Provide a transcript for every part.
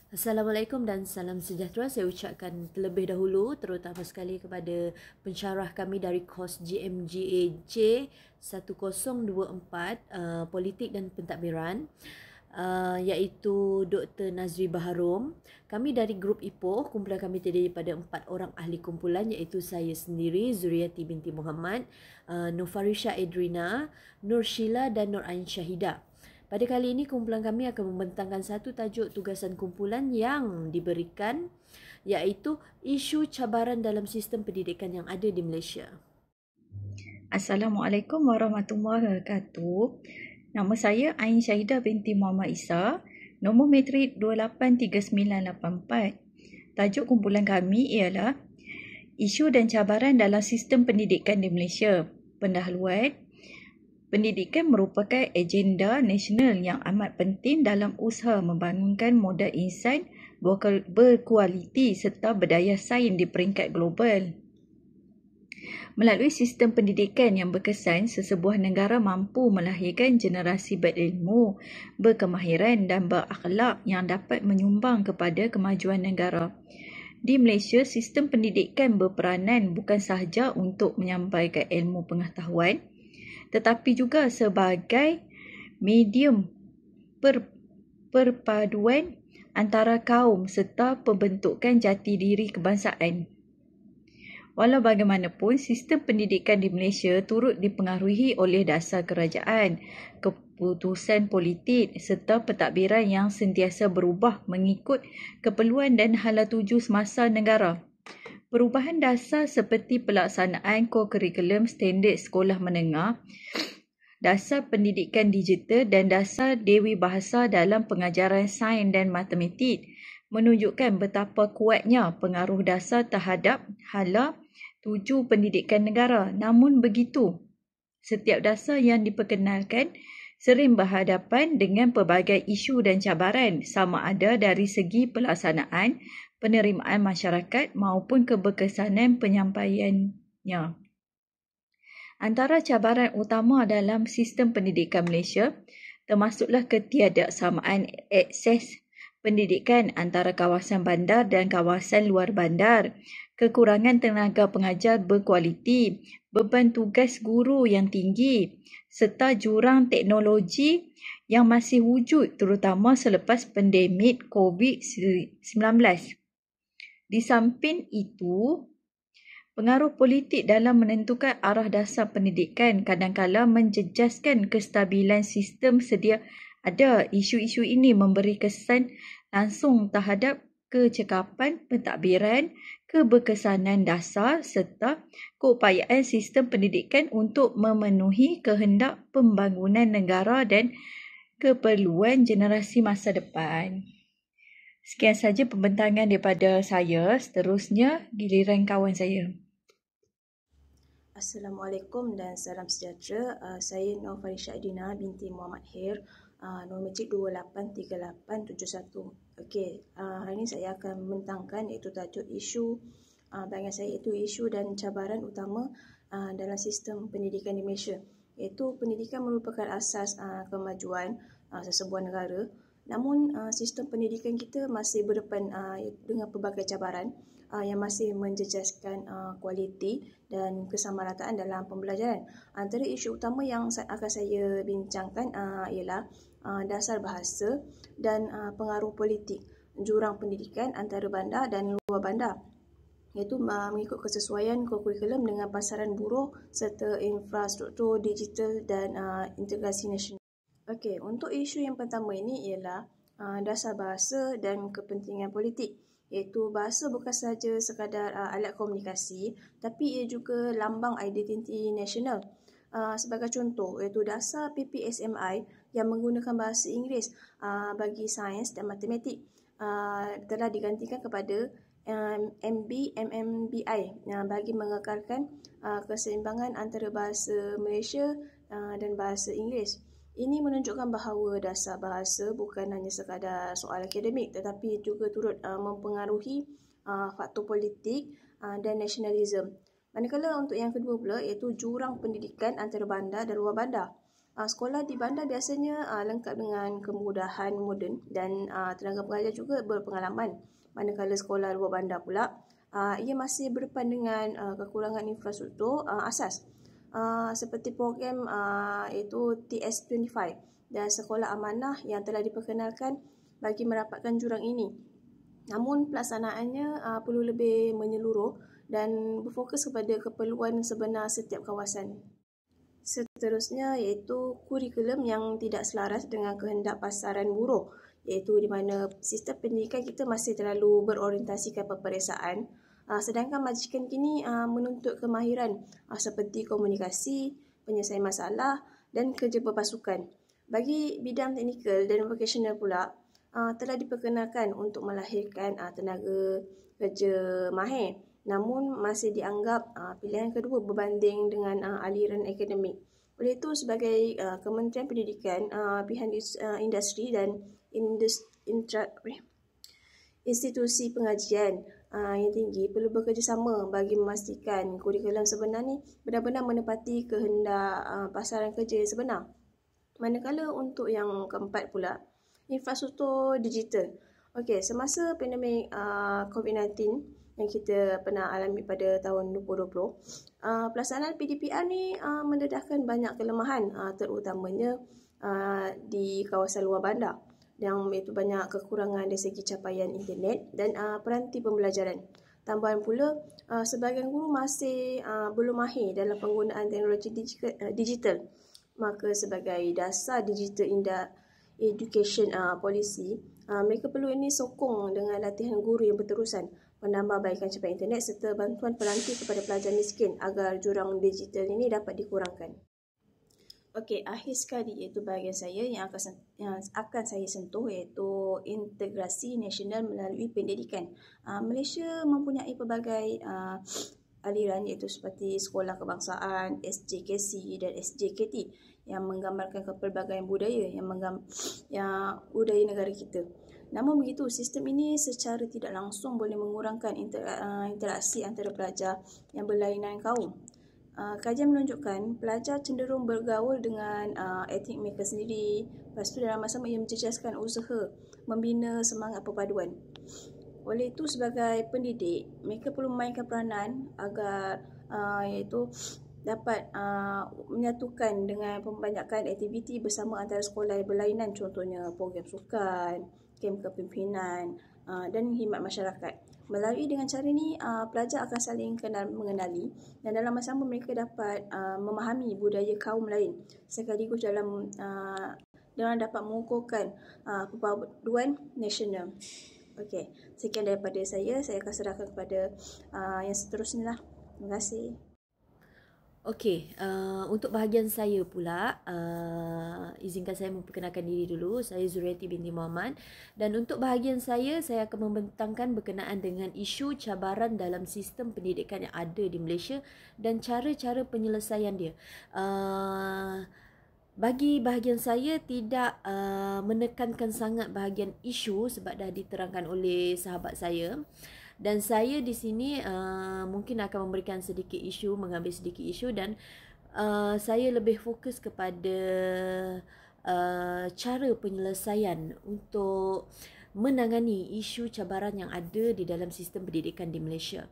Assalamualaikum dan salam sejahtera. Saya ucapkan terlebih dahulu terutama sekali kepada pensyarah kami dari kos GMGAJ 1024 Politik dan Pentadbiran, iaitu Dr. Nazri Baharom. Kami dari grup Ipoh, kumpulan kami terdiri daripada 4 orang ahli kumpulan, iaitu saya sendiri, Zuriati binti Muhammad, Nofarisha Edrina, Nur Sheila dan Nur Ain Syahidah. Pada kali ini kumpulan kami akan membentangkan satu tajuk tugasan kumpulan yang diberikan, iaitu isu cabaran dalam sistem pendidikan yang ada di Malaysia. Assalamualaikum warahmatullahi wabarakatuh. Nama saya Ain Syahidah binti Muhammad Isa, nombor matrik 283984. Tajuk kumpulan kami ialah isu dan cabaran dalam sistem pendidikan di Malaysia. Pendahuluan, pendidikan merupakan agenda nasional yang amat penting dalam usaha membangunkan modal insan berkualiti serta berdaya saing di peringkat global. Melalui sistem pendidikan yang berkesan, sesebuah negara mampu melahirkan generasi berilmu, berkemahiran dan berakhlak yang dapat menyumbang kepada kemajuan negara. Di Malaysia, sistem pendidikan berperanan bukan sahaja untuk menyampaikan ilmu pengetahuan, tetapi juga sebagai medium perpaduan antara kaum serta pembentukan jati diri kebangsaan. Walau bagaimanapun, sistem pendidikan di Malaysia turut dipengaruhi oleh dasar kerajaan, keputusan politik serta pentadbiran yang sentiasa berubah mengikut keperluan dan hala tuju semasa negara. Perubahan dasar seperti pelaksanaan kurikulum standard sekolah menengah, dasar pendidikan digital dan dasar dewi bahasa dalam pengajaran sains dan matematik menunjukkan betapa kuatnya pengaruh dasar terhadap hala tuju pendidikan negara. Namun begitu, setiap dasar yang diperkenalkan sering berhadapan dengan pelbagai isu dan cabaran, sama ada dari segi pelaksanaan, penerimaan masyarakat maupun keberkesanan penyampaiannya. Antara cabaran utama dalam sistem pendidikan Malaysia termasuklah ketiadaksamaan akses pendidikan antara kawasan bandar dan kawasan luar bandar, kekurangan tenaga pengajar berkualiti, beban tugas guru yang tinggi, serta jurang teknologi yang masih wujud terutama selepas pandemik COVID-19. Di samping itu, pengaruh politik dalam menentukan arah dasar pendidikan kadang-kala menjejaskan kestabilan sistem sedia ada. Isu-isu ini memberi kesan langsung terhadap kecekapan pentadbiran, keberkesanan dasar serta keupayaan sistem pendidikan untuk memenuhi kehendak pembangunan negara dan keperluan generasi masa depan. Sekian saja pembentangan daripada saya. Seterusnya giliran kawan saya. Assalamualaikum dan salam sejahtera. Saya Nofarisha Edrina binti Muhammad Hir, nombor matrik 283871. Okey, hari ini saya akan membentangkan iaitu tajuk isu bahagian saya iaitu isu dan cabaran utama dalam sistem pendidikan di Malaysia. Iaitu pendidikan merupakan asas kemajuan sesebuah negara. Namun sistem pendidikan kita masih berdepan dengan pelbagai cabaran yang masih menjejaskan kualiti dan kesamarataan dalam pembelajaran. Antara isu utama yang akan saya bincangkan ialah dasar bahasa dan pengaruh politik, jurang pendidikan antara bandar dan luar bandar, iaitu mengikut kesesuaian kurikulum dengan pasaran buruh serta infrastruktur digital dan integrasi nasional. Okey, untuk isu yang pertama ini ialah dasar bahasa dan kepentingan politik. Iaitu bahasa bukan sahaja sekadar alat komunikasi, tapi ia juga lambang identiti nasional. Sebagai contoh, iaitu dasar PPSMI yang menggunakan bahasa Inggeris bagi sains dan matematik telah digantikan kepada MMBI bagi mengekalkan keseimbangan antara bahasa Malaysia dan bahasa Inggeris. Ini menunjukkan bahawa dasar bahasa bukan hanya sekadar soal akademik tetapi juga turut mempengaruhi faktor politik dan nasionalisme. Manakala untuk yang kedua pula iaitu jurang pendidikan antara bandar dan luar bandar. Sekolah di bandar biasanya lengkap dengan kemudahan moden dan tenaga pengajar juga berpengalaman. Manakala sekolah luar bandar pula, ia masih berdepan dengan kekurangan infrastruktur asas seperti program iaitu TS25 dan sekolah amanah yang telah diperkenalkan bagi merapatkan jurang ini. Namun pelaksanaannya perlu lebih menyeluruh dan berfokus kepada keperluan sebenar setiap kawasan. Seterusnya iaitu kurikulum yang tidak selaras dengan kehendak pasaran buruh, iaitu di mana sistem pendidikan kita masih terlalu berorientasikan peperiksaan, sedangkan majikan kini menuntut kemahiran seperti komunikasi, penyelesaian masalah dan kerja berpasukan. Bagi bidang teknikal dan vocational pula, telah diperkenalkan untuk melahirkan tenaga kerja mahir, namun masih dianggap pilihan kedua berbanding dengan aliran akademik. Oleh itu, sebagai Kementerian Pendidikan, pihak industri dan institusi pengajian yang tinggi perlu bekerjasama bagi memastikan kurikulum sebenar ni benar-benar menepati kehendak pasaran kerja yang sebenar. Manakala untuk yang keempat pula, infrastruktur digital. Okey, semasa pandemik COVID-19 yang kita pernah alami pada tahun 2020, pelaksanaan PDPR ni mendedahkan banyak kelemahan, terutamanya di kawasan luar bandar, yang itu banyak kekurangan dari segi capaian internet dan peranti pembelajaran. Tambahan pula, sebahagian guru masih belum mahir dalam penggunaan teknologi digital. Maka sebagai dasar digital education policy, mereka perlu ini sokong dengan latihan guru yang berterusan, penambahbaikan cepat internet serta bantuan peranti kepada pelajar miskin agar jurang digital ini dapat dikurangkan. Okey, akhir sekali iaitu bahagian saya yang akan saya sentuh iaitu integrasi nasional melalui pendidikan. Malaysia mempunyai pelbagai aliran iaitu seperti Sekolah Kebangsaan, SJKC dan SJKT yang menggambarkan kepelbagaian budaya yang budaya negara kita. Namun begitu, sistem ini secara tidak langsung boleh mengurangkan interaksi antara pelajar yang berlainan kaum. Kajian menunjukkan pelajar cenderung bergaul dengan etnik mereka sendiri. Lepas itu dalam masa ia menjejaskan usaha membina semangat perpaduan. Oleh itu, sebagai pendidik, mereka perlu memainkan peranan agar iaitu dapat menyatukan dengan pembanyakan aktiviti bersama antara sekolah yang berlainan, contohnya program sukan, kem kepimpinan dan khidmat masyarakat. Melalui dengan cara ini, pelajar akan saling mengenali dan dalam masa sama mereka dapat memahami budaya kaum lain sekaligus dalam dapat mengukuhkan perpaduan nasional. Okey, sekian daripada saya. Saya akan serahkan kepada yang seterusnya lah. Terima kasih. Okey, untuk bahagian saya pula, izinkan saya memperkenalkan diri dulu. Saya Zuriati binti Muhammad. Dan untuk bahagian saya akan membentangkan berkenaan dengan isu cabaran dalam sistem pendidikan yang ada di Malaysia dan cara-cara penyelesaian dia. Bagi bahagian saya tidak menekankan sangat bahagian isu sebab dah diterangkan oleh sahabat saya. Dan saya di sini mungkin akan memberikan sedikit isu, mengambil sedikit isu dan saya lebih fokus kepada cara penyelesaian untuk menangani isu cabaran yang ada di dalam sistem pendidikan di Malaysia.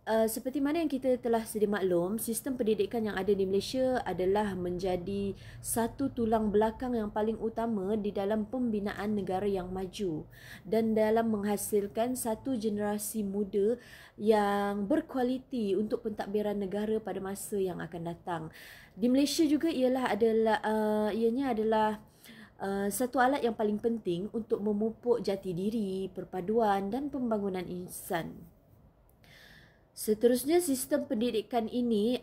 Seperti mana yang kita telah sedia maklum, sistem pendidikan yang ada di Malaysia adalah menjadi satu tulang belakang yang paling utama di dalam pembinaan negara yang maju dan dalam menghasilkan satu generasi muda yang berkualiti untuk pentadbiran negara pada masa yang akan datang. Di Malaysia juga ianya adalah satu alat yang paling penting untuk memupuk jati diri, perpaduan dan pembangunan insan. Seterusnya, sistem pendidikan ini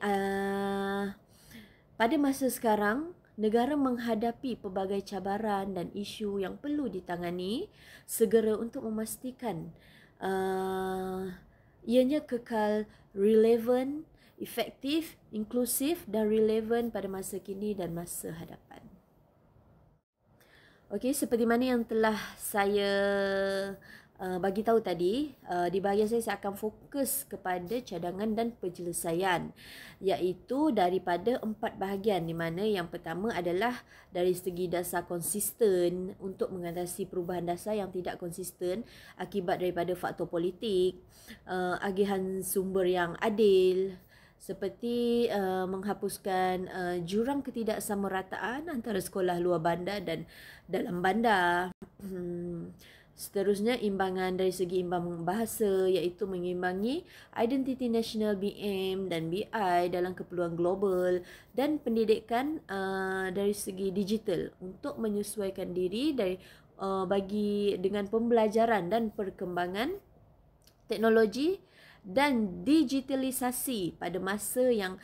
pada masa sekarang negara menghadapi pelbagai cabaran dan isu yang perlu ditangani segera untuk memastikan ianya kekal relevan, efektif, inklusif dan relevan pada masa kini dan masa hadapan. Okey, seperti mana yang telah saya bagi tahu tadi, di bahagian saya akan fokus kepada cadangan dan penyelesaian, iaitu daripada 4 bahagian, di mana yang pertama adalah dari segi dasar konsisten untuk mengatasi perubahan dasar yang tidak konsisten akibat daripada faktor politik, agihan sumber yang adil, seperti menghapuskan jurang ketidaksamarataan antara sekolah luar bandar dan dalam bandar. Seterusnya, imbangan dari segi imbang bahasa, iaitu mengimbangi identiti nasional BM dan BI dalam keperluan global, dan pendidikan dari segi digital untuk menyesuaikan diri dari bagi dengan pembelajaran dan perkembangan teknologi dan digitalisasi pada masa yang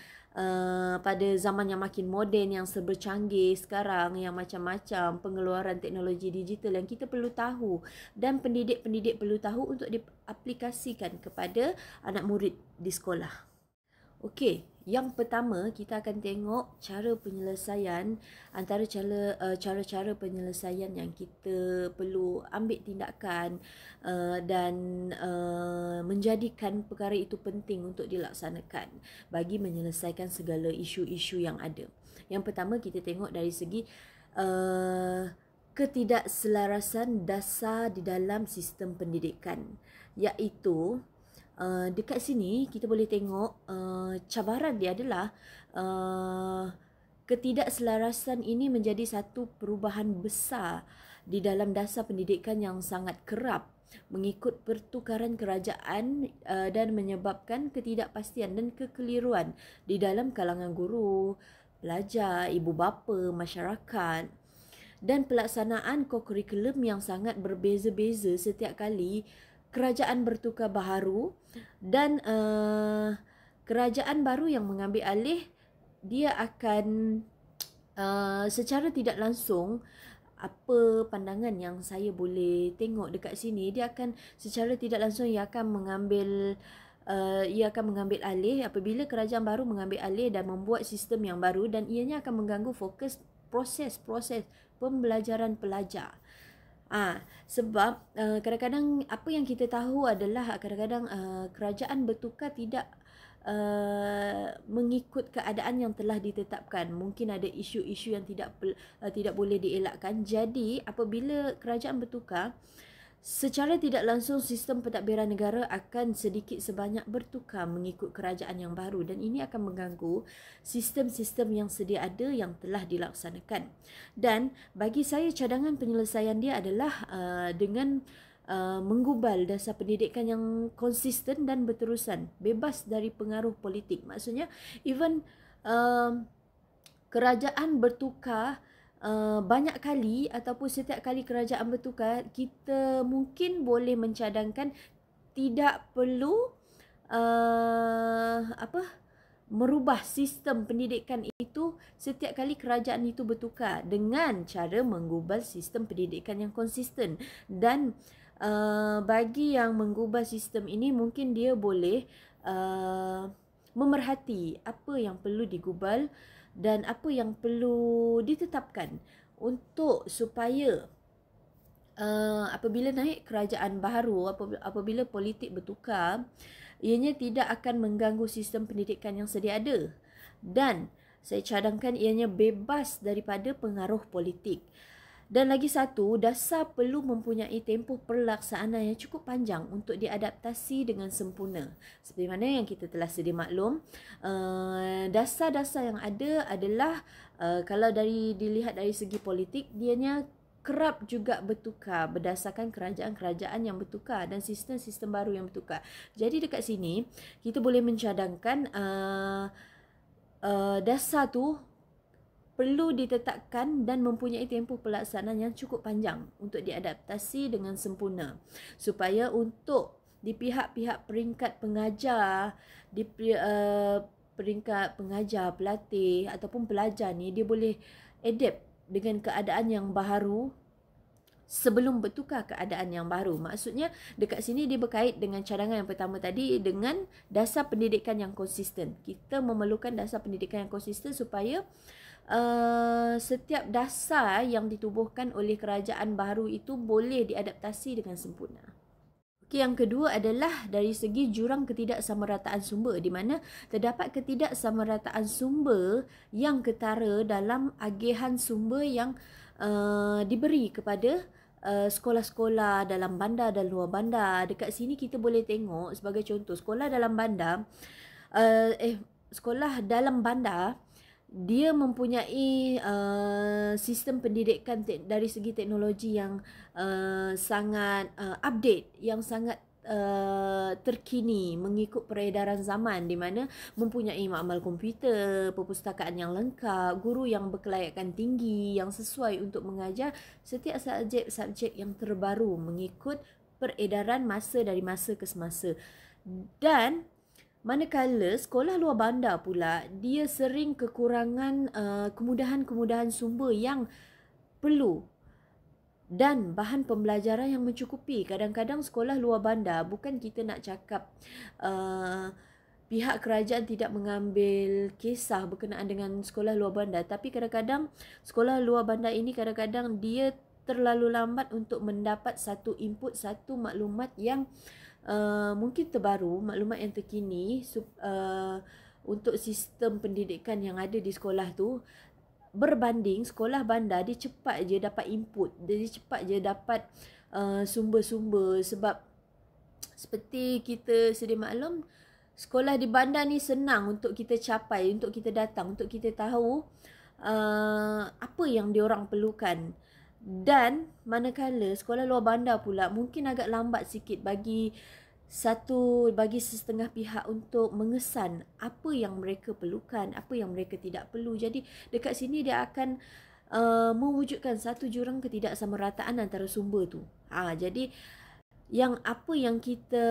pada zaman yang makin moden, yang serba canggih sekarang, yang macam-macam pengeluaran teknologi digital yang kita perlu tahu dan pendidik-pendidik perlu tahu untuk diaplikasikan kepada anak murid di sekolah. Okey, yang pertama kita akan tengok cara penyelesaian, antara cara-cara penyelesaian yang kita perlu ambil tindakan dan menjadikan perkara itu penting untuk dilaksanakan bagi menyelesaikan segala isu-isu yang ada. Yang pertama kita tengok dari segi ketidakselarasan dasar di dalam sistem pendidikan, iaitu dekat sini kita boleh tengok cabaran dia adalah ketidakselarasan ini menjadi satu perubahan besar di dalam dasar pendidikan yang sangat kerap mengikut pertukaran kerajaan dan menyebabkan ketidakpastian dan kekeliruan di dalam kalangan guru, pelajar, ibu bapa, masyarakat, dan pelaksanaan kurikulum yang sangat berbeza-beza setiap kali kerajaan bertukar baharu, dan kerajaan baru yang mengambil alih, dia akan secara tidak langsung, apa pandangan yang saya boleh tengok dekat sini, dia akan secara tidak langsung ia akan mengambil alih apabila kerajaan baru mengambil alih dan membuat sistem yang baru, dan ianya akan mengganggu fokus proses pembelajaran pelajar. Sebab kadang-kadang apa yang kita tahu adalah kadang-kadang kerajaan bertukar tidak mengikut keadaan yang telah ditetapkan. Mungkin ada isu-isu yang tidak boleh dielakkan. Jadi apabila kerajaan bertukar, secara tidak langsung sistem pentadbiran negara akan sedikit sebanyak bertukar mengikut kerajaan yang baru, dan ini akan mengganggu sistem-sistem yang sedia ada yang telah dilaksanakan. Dan bagi saya cadangan penyelesaian dia adalah dengan menggubal dasar pendidikan yang konsisten dan berterusan, bebas dari pengaruh politik. Maksudnya even kerajaan bertukar banyak kali ataupun setiap kali kerajaan bertukar, kita mungkin boleh mencadangkan tidak perlu merubah sistem pendidikan itu setiap kali kerajaan itu bertukar, dengan cara menggubal sistem pendidikan yang konsisten. Dan bagi yang menggubal sistem ini, mungkin dia boleh memerhati apa yang perlu digubal dan apa yang perlu ditetapkan untuk supaya apabila naik kerajaan baru, apabila politik bertukar, ianya tidak akan mengganggu sistem pendidikan yang sedia ada. Dan saya cadangkan ianya bebas daripada pengaruh politik. Dan lagi satu, dasar perlu mempunyai tempoh pelaksanaan yang cukup panjang untuk diadaptasi dengan sempurna. Seperti mana yang kita telah sedia maklum, dasar-dasar yang ada adalah kalau dilihat dari segi politik, dianya kerap juga bertukar berdasarkan kerajaan-kerajaan yang bertukar dan sistem-sistem baru yang bertukar. Jadi dekat sini kita boleh mencadangkan dasar tu perlu ditetapkan dan mempunyai tempoh pelaksanaan yang cukup panjang untuk diadaptasi dengan sempurna, supaya untuk di pihak-pihak peringkat pengajar, di peringkat pengajar, pelatih ataupun pelajar ni, dia boleh adapt dengan keadaan yang baru sebelum bertukar keadaan yang baru. Maksudnya dekat sini dia berkait dengan cadangan yang pertama tadi, dengan dasar pendidikan yang konsisten. Kita memerlukan dasar pendidikan yang konsisten supaya setiap dasar yang ditubuhkan oleh kerajaan baru itu boleh diadaptasi dengan sempurna. Okey, yang kedua adalah dari segi jurang ketidaksamarataan sumber, di mana terdapat ketidaksamarataan sumber yang ketara dalam agihan sumber yang diberi kepada sekolah-sekolah dalam bandar dan luar bandar. Dekat sini kita boleh tengok sebagai contoh, sekolah dalam bandar, sekolah dalam bandar, dia mempunyai sistem pendidikan dari segi teknologi yang sangat update, yang sangat terkini mengikut peredaran zaman, di mana mempunyai makmal komputer, perpustakaan yang lengkap, guru yang berkelayakan tinggi yang sesuai untuk mengajar setiap subjek-subjek yang terbaru mengikut peredaran masa dari masa ke semasa. Dan manakala sekolah luar bandar pula, dia sering kekurangan kemudahan-kemudahan sumber yang perlu dan bahan pembelajaran yang mencukupi. Kadang-kadang sekolah luar bandar, bukan kita nak cakap pihak kerajaan tidak mengambil kisah berkenaan dengan sekolah luar bandar, tapi kadang-kadang sekolah luar bandar ini kadang-kadang dia terlalu lambat untuk mendapat satu input, satu maklumat yang mungkin terbaru, maklumat yang terkini untuk sistem pendidikan yang ada di sekolah tu, berbanding sekolah bandar. Dia cepat je dapat input, dia cepat je dapat sumber-sumber. Sebab seperti kita sedia maklum, sekolah di bandar ni senang untuk kita capai, untuk kita datang, untuk kita tahu apa yang diorang perlukan. Dan manakala sekolah luar bandar pula mungkin agak lambat sikit bagi setengah pihak untuk mengesan apa yang mereka perlukan, apa yang mereka tidak perlu. Jadi dekat sini dia akan mewujudkan satu jurang ketidaksamarataan antara sumber tu. Jadi apa yang kita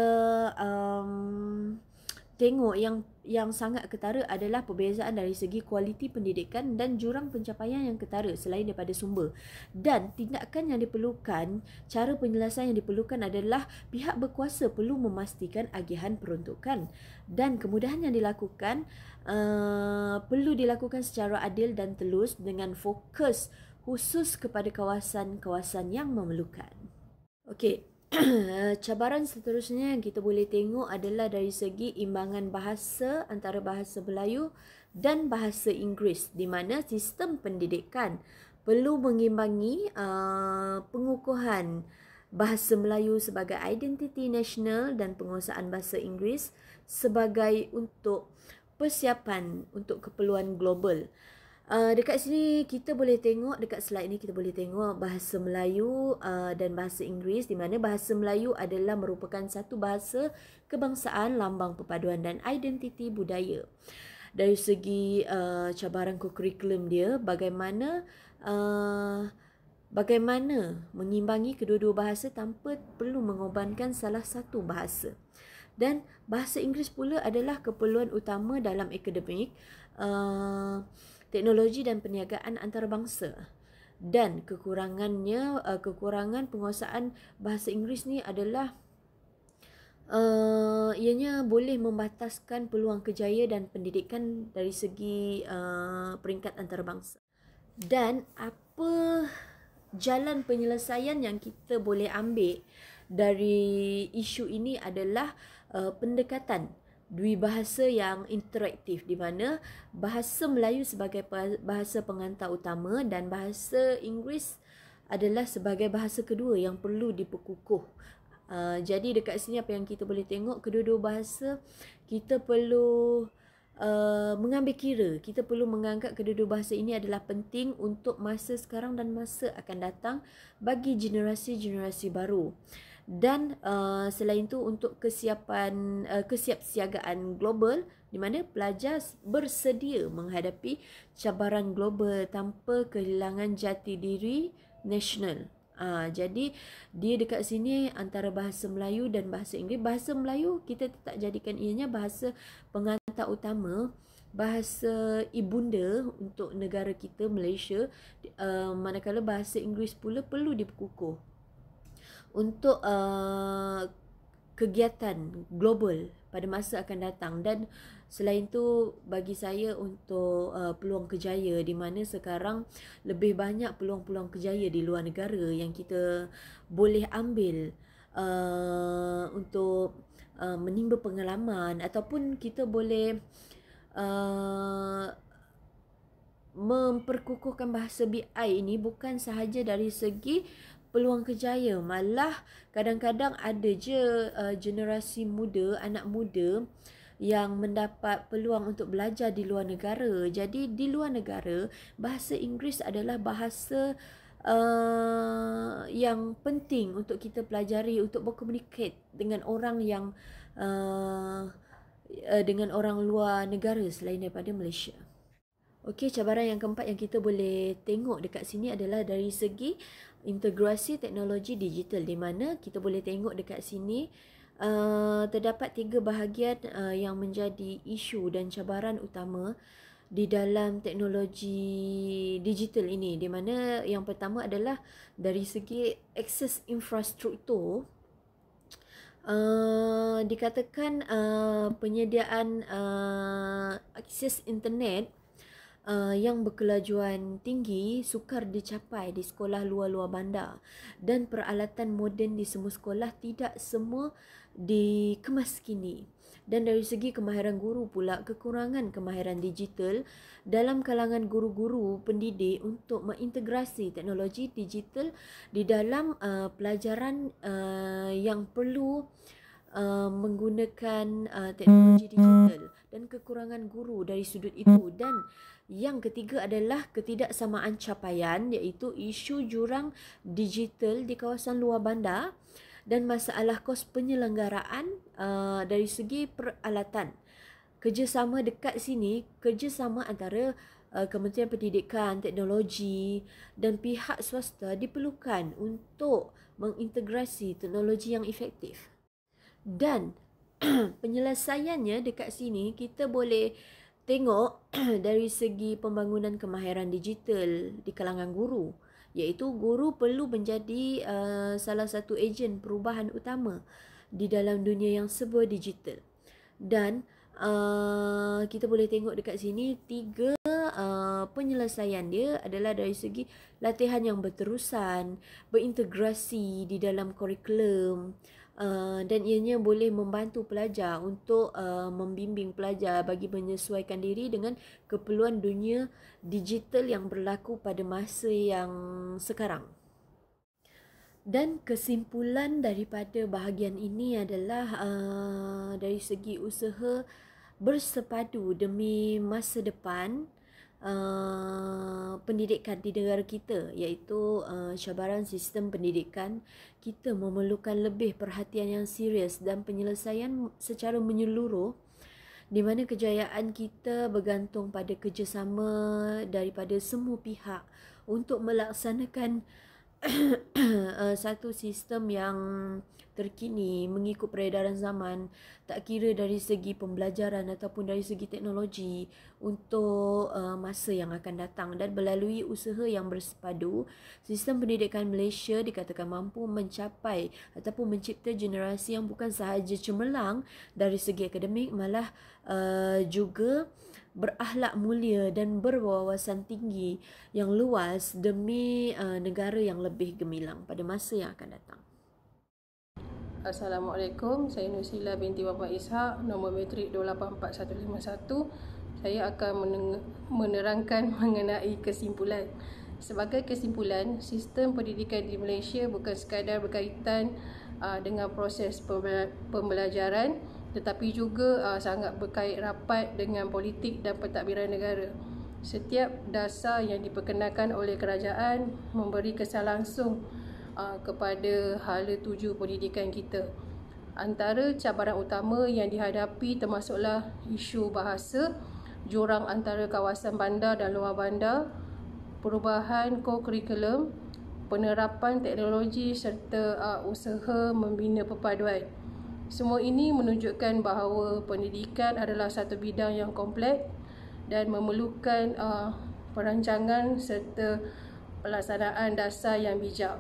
tengok yang sangat ketara adalah perbezaan dari segi kualiti pendidikan dan jurang pencapaian yang ketara selain daripada sumber. Dan tindakan yang diperlukan, cara penyelesaian yang diperlukan adalah pihak berkuasa perlu memastikan agihan peruntukan, dan kemudahan yang dilakukan perlu dilakukan secara adil dan telus dengan fokus khusus kepada kawasan-kawasan yang memerlukan. Okey. Cabaran seterusnya yang kita boleh tengok adalah dari segi imbangan bahasa antara bahasa Melayu dan bahasa Inggeris, di mana sistem pendidikan perlu mengimbangi pengukuhan bahasa Melayu sebagai identiti nasional dan penguasaan bahasa Inggeris sebagai untuk persiapan untuk keperluan global. Dekat sini kita boleh tengok, dekat slide ni kita boleh tengok bahasa Melayu dan bahasa Inggeris, di mana bahasa Melayu adalah merupakan satu bahasa kebangsaan, lambang perpaduan dan identiti budaya. Dari segi cabaran kurikulum dia, bagaimana mengimbangi kedua-dua bahasa tanpa perlu mengorbankan salah satu bahasa. Dan bahasa Inggeris pula adalah keperluan utama dalam akademik, teknologi dan perniagaan antarabangsa. Dan kekurangan penguasaan bahasa Inggeris ni adalah ianya boleh membataskan peluang kerjaya dan pendidikan dari segi peringkat antarabangsa. Dan apa jalan penyelesaian yang kita boleh ambil dari isu ini adalah pendekatan dwibahasa yang interaktif, di mana bahasa Melayu sebagai bahasa pengantar utama dan bahasa Inggeris adalah sebagai bahasa kedua yang perlu diperkukuh. Jadi dekat sini apa yang kita boleh tengok, kedua-dua bahasa kita perlu mengambil kira, kita perlu menganggap kedua-dua bahasa ini adalah penting untuk masa sekarang dan masa akan datang bagi generasi-generasi baru. Dan selain itu untuk kesiapsiagaan global, di mana pelajar bersedia menghadapi cabaran global tanpa kehilangan jati diri nasional. Jadi dia dekat sini antara bahasa Melayu dan bahasa Inggeris. Bahasa Melayu kita tak jadikan ianya bahasa pengantar utama, bahasa ibunda untuk negara kita Malaysia, manakala bahasa Inggeris pula perlu diperkukuh untuk kegiatan global pada masa akan datang. Dan selain itu bagi saya untuk peluang kerjaya, di mana sekarang lebih banyak peluang-peluang kerjaya di luar negara yang kita boleh ambil untuk menimba pengalaman, ataupun kita boleh memperkukuhkan bahasa BI ini bukan sahaja dari segi peluang kerjaya, malah kadang-kadang ada je generasi muda, anak muda yang mendapat peluang untuk belajar di luar negara. Jadi di luar negara, bahasa Inggeris adalah bahasa yang penting untuk kita pelajari untuk berkomunikasi dengan orang yang dengan orang luar negara selain daripada Malaysia. Okey, cabaran yang keempat yang kita boleh tengok dekat sini adalah dari segi integrasi teknologi digital, di mana kita boleh tengok dekat sini terdapat 3 bahagian yang menjadi isu dan cabaran utama di dalam teknologi digital ini, di mana yang pertama adalah dari segi akses infrastruktur. Dikatakan penyediaan akses internet yang berkelajuan tinggi sukar dicapai di sekolah luar-luar bandar, dan peralatan moden di semua sekolah tidak semua dikemas kini. Dan dari segi kemahiran guru pula, kekurangan kemahiran digital dalam kalangan guru-guru pendidik untuk mengintegrasi teknologi digital di dalam pelajaran yang perlu menggunakan teknologi digital, dan kekurangan guru dari sudut itu. Dan yang ketiga adalah ketidaksamaan capaian, iaitu isu jurang digital di kawasan luar bandar dan masalah kos penyelenggaraan dari segi peralatan. Kerjasama dekat sini, kerjasama antara Kementerian Pendidikan, Teknologi dan pihak swasta diperlukan untuk mengintegrasi teknologi yang efektif. Dan penyelesaiannya dekat sini kita boleh tengok dari segi pembangunan kemahiran digital di kalangan guru, iaitu guru perlu menjadi salah satu ejen perubahan utama di dalam dunia yang serba digital. Dan kita boleh tengok dekat sini 3 penyelesaian dia adalah dari segi latihan yang berterusan, berintegrasi di dalam kurikulum, dan ianya boleh membantu pelajar untuk membimbing pelajar bagi menyesuaikan diri dengan keperluan dunia digital yang berlaku pada masa yang sekarang. Dan kesimpulan daripada bahagian ini adalah dari segi usaha bersepadu demi masa depan pendidikan di negara kita, iaitu cabaran sistem pendidikan, kita memerlukan lebih perhatian yang serius dan penyelesaian secara menyeluruh, di mana kejayaan kita bergantung pada kerjasama daripada semua pihak untuk melaksanakan satu sistem yang terkini mengikut peredaran zaman, tak kira dari segi pembelajaran ataupun dari segi teknologi untuk masa yang akan datang. Dan melalui usaha yang bersepadu, sistem pendidikan Malaysia dikatakan mampu mencapai ataupun mencipta generasi yang bukan sahaja cemerlang dari segi akademik, malah juga berakhlak mulia dan berwawasan tinggi yang luas demi negara yang lebih gemilang pada masa yang akan datang. Assalamualaikum, saya Nusila binti Muhammad Ishak, nombor matrik 284151. Saya akan menerangkan mengenai kesimpulan. Sebagai kesimpulan, sistem pendidikan di Malaysia bukan sekadar berkaitan dengan proses pembelajaran, tetapi juga sangat berkait rapat dengan politik dan pentadbiran negara. Setiap dasar yang diperkenalkan oleh kerajaan memberi kesan langsung kepada hala tuju pendidikan kita. Antara cabaran utama yang dihadapi termasuklah isu bahasa, jurang antara kawasan bandar dan luar bandar, perubahan kurikulum, penerapan teknologi serta usaha membina perpaduan. Semua ini menunjukkan bahawa pendidikan adalah satu bidang yang kompleks dan memerlukan perancangan serta pelaksanaan dasar yang bijak.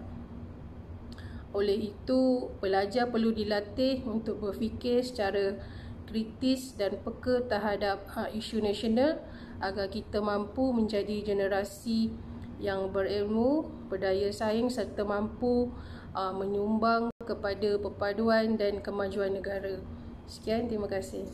Oleh itu, pelajar perlu dilatih untuk berfikir secara kritis dan peka terhadap isu nasional agar kita mampu menjadi generasi yang berilmu, berdaya saing serta mampu menyumbang kepada perpaduan dan kemajuan negara. Sekian, terima kasih.